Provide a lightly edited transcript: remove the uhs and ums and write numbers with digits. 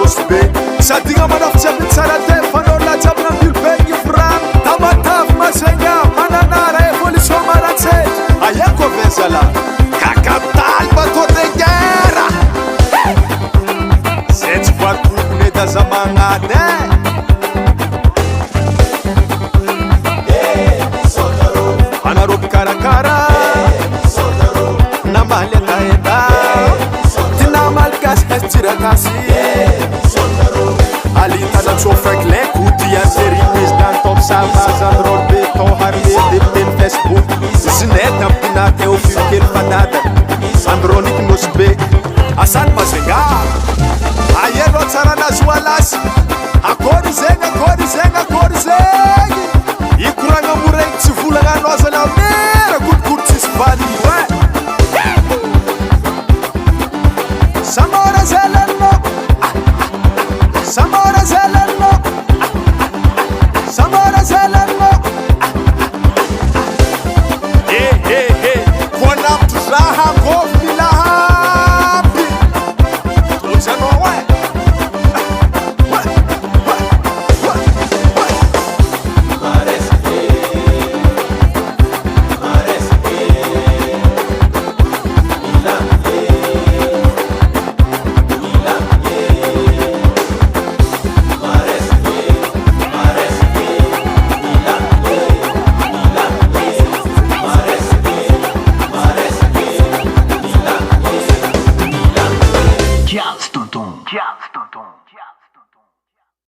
nosy be sady gna manafitsy tsara te fanao latsamy nambilbe gny frano tamatavy masegna mananara évolution maratsety aiako avezala kakataly bato de guerre zay tsy voatokony etaza magnady anarô pikarakara namaly etaeta ty namaly gasy hesitsirakasy alitanatsô franklin kody azeri président top savazany rôle beton harmé depteny facebook zineta ampinateo fikely fanata androniky nosy be